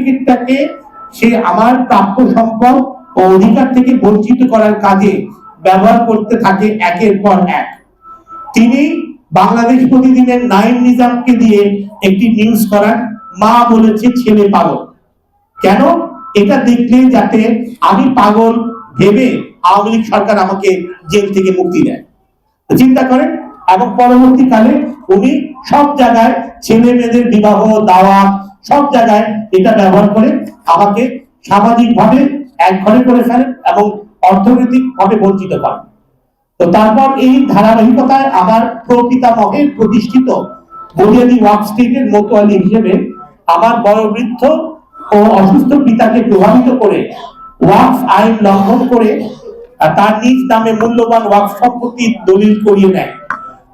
সার্টিফিকেটটাকে সে আমার প্রাপ্য সম্পদ ও অধিকার থেকে বঞ্চিত করার কাজে ব্যবহার করতে থাকে একের পর এক। তিনি বাংলাদেশ প্রতিদিনের নাইম নিজামকে দিয়ে একটি নিউজ করান, মা বলেছে ছেলে পাগল। কেন? এটা দেখলে যাতে আমি পাগল ভেবে আওয়ামী লীগ সরকার আমাকে জেল থেকে মুক্তি দেয়। চিন্তা করেন। এবং পরবর্তীকালে উনি সব জায়গায় ছেলে মেয়েদের বিবাহ দাওয়াত সব জায়গায় এটা ব্যবহার করে আমাকে সামাজিক ভাবে এক ঘরে করে ফেলেন এবং অর্থনৈতিক ভাবে বঞ্চিত করেন। তো তারপর এই ধারাবাহিকতায় আমার প্রপিতামহের প্রতিষ্ঠিত বুনিয়াদি ওয়াকফ স্টেটের মোতোয়ালি হিসেবে আমার বয়োবৃদ্ধ ও অসুস্থ পিতাকে প্রভাবিত করে ওয়াকফ আইন লঙ্ঘন করে তার নিজ নামে মূল্যবান ওয়াকফ সম্পত্তির দলিল করিয়ে নেয়।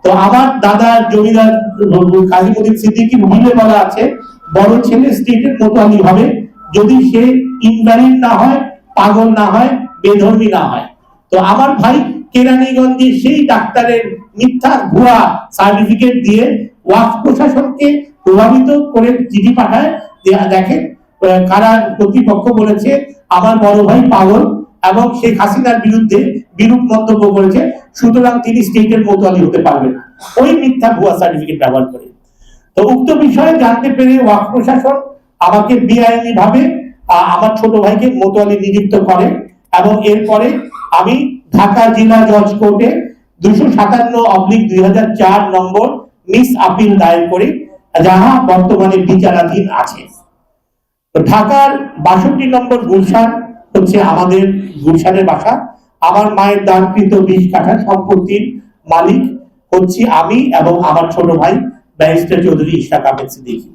তো আমার দাদা জমিদার কাজীমুদ্দিন সিদ্দিকীর উইলে বলা আছে, বড় ছেলে স্টেটের মোতোয়ালি হবে যদি সে ইনভ্যালিড না হয়, পাগল না হয়, বেধর্মী না হয়। তো আমার ভাই কেরানীগঞ্জে সেই ডাক্তারের মিথ্যা ভুয়া সার্টিফিকেট দিয়ে ওয়াকফ প্রশাসনকে প্রভাবিত করে চিঠি পাঠায়, দেখেন কারা কর্তৃপক্ষ বলেছে আমার বড় ভাই পাগল এবং শেখ হাসিনার বিরুদ্ধে বিরূপ মন্তব্য করেছে, সুতরাং তিনি স্টেটের মোতোয়ালি হতে পারবেন না, ওই মিথ্যা ভুয়া সার্টিফিকেট ব্যবহার করে। তো উক্ত বিষয়ে জানতে পেরে ওয়াকফ প্রশাসন আমাকে বেআইনি ভাবে আমার ছোট ভাইকে মোতোয়ালি নিযুক্ত করে এবং এরপরে আমি ঢাকা জেলা জজ কোর্টে 257/2004 নম্বর মিস আপিল দায়ের করি, যাহা বর্তমানে বিচারাধীন আছে। তো ঢাকার 62 নম্বর গুলশান হচ্ছে আমাদের গুলশানের বাসা। আমার মায়ের দানকৃত 20 কাঠা সম্পত্তির মালিক হচ্ছি আমি এবং আমার ছোট ভাই ব্যারিস্টার চৌধুরী ইশরাক আহমেদ সিদ্দিকী।